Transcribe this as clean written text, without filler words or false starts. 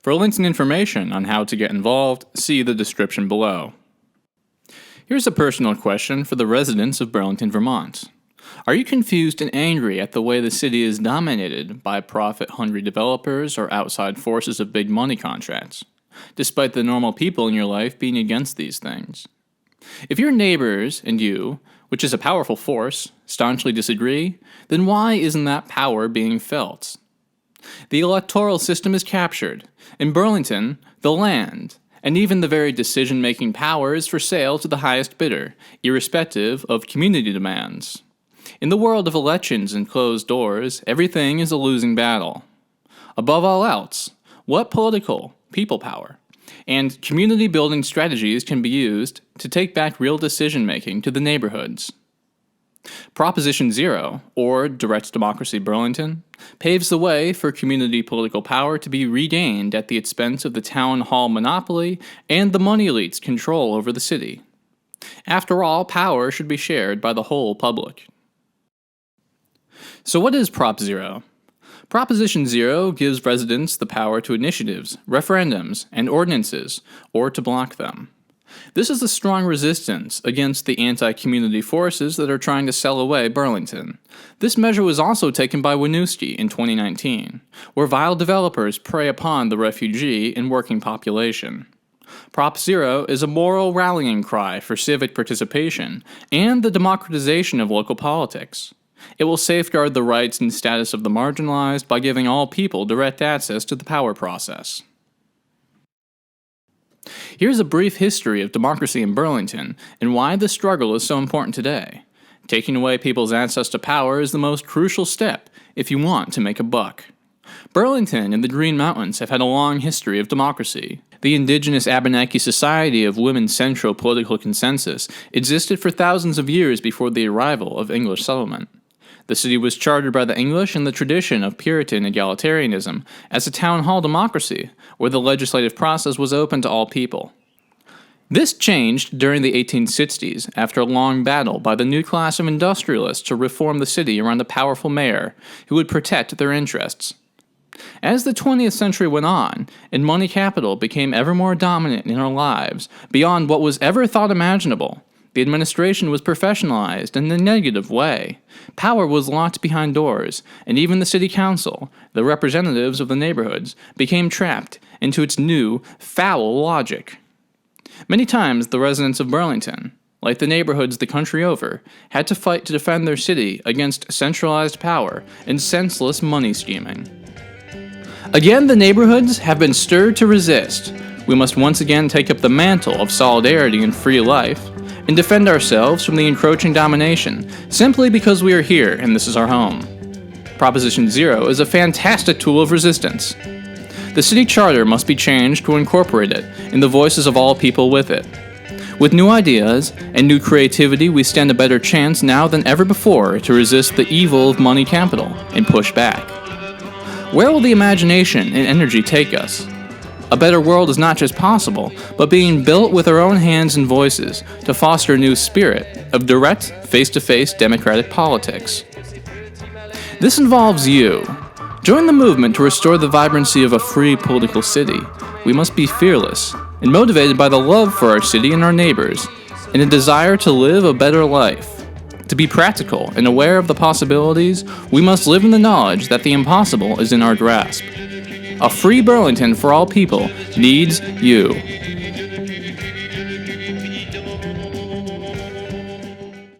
For links and information on how to get involved, see the description below. Here's a personal question for the residents of Burlington, Vermont. Are you confused and angry at the way the city is dominated by profit-hungry developers or outside forces of big money contracts, despite the normal people in your life being against these things? If your neighbors and you, which is a powerful force, staunchly disagree, then why isn't that power being felt? The electoral system is captured. In Burlington, the land, and even the very decision-making power is for sale to the highest bidder, irrespective of community demands. In the world of elections and closed doors, everything is a losing battle. Above all else, what political, people power, and community-building strategies can be used to take back real decision-making to the neighborhoods? Proposition 0, or Direct Democracy Burlington, paves the way for community political power to be regained at the expense of the town hall monopoly and the money elite's control over the city. After all, power should be shared by the whole public. So what is Prop 0? Proposition 0 gives residents the power to initiatives, referendums, and ordinances, or to block them. This is a strong resistance against the anti-community forces that are trying to sell away Burlington. This measure was also taken by Winooski in 2019, where vile developers prey upon the refugee and working population. Prop 0 is a moral rallying cry for civic participation and the democratization of local politics. It will safeguard the rights and status of the marginalized by giving all people direct access to the power process. Here's a brief history of democracy in Burlington and why the struggle is so important today. Taking away people's access to power is the most crucial step if you want to make a buck. Burlington and the Green Mountains have had a long history of democracy. The indigenous Abenaki Society of Women's Central Political Consensus existed for thousands of years before the arrival of English settlement. The city was chartered by the English in the tradition of Puritan egalitarianism as a town hall democracy, where the legislative process was open to all people. This changed during the 1860s after a long battle by the new class of industrialists to reform the city around a powerful mayor who would protect their interests. As the 20th century went on, and money capital became ever more dominant in our lives, beyond what was ever thought imaginable, the administration was professionalized in a negative way. Power was locked behind doors, and even the city council, the representatives of the neighborhoods, became trapped into its new, foul logic. Many times the residents of Burlington, like the neighborhoods the country over, had to fight to defend their city against centralized power and senseless money scheming. Again, the neighborhoods have been stirred to resist. We must once again take up the mantle of solidarity and free life, and defend ourselves from the encroaching domination, simply because we are here and this is our home. Proposition 0 is a fantastic tool of resistance. The city charter must be changed to incorporate it in the voices of all people with it. With new ideas and new creativity, we stand a better chance now than ever before to resist the evil of money capital and push back. Where will the imagination and energy take us? A better world is not just possible, but being built with our own hands and voices to foster a new spirit of direct, face-to-face democratic politics. This involves you. Join the movement to restore the vibrancy of a free political city. We must be fearless and motivated by the love for our city and our neighbors, and a desire to live a better life. To be practical and aware of the possibilities, we must live in the knowledge that the impossible is in our grasp. A free Burlington for all people needs you.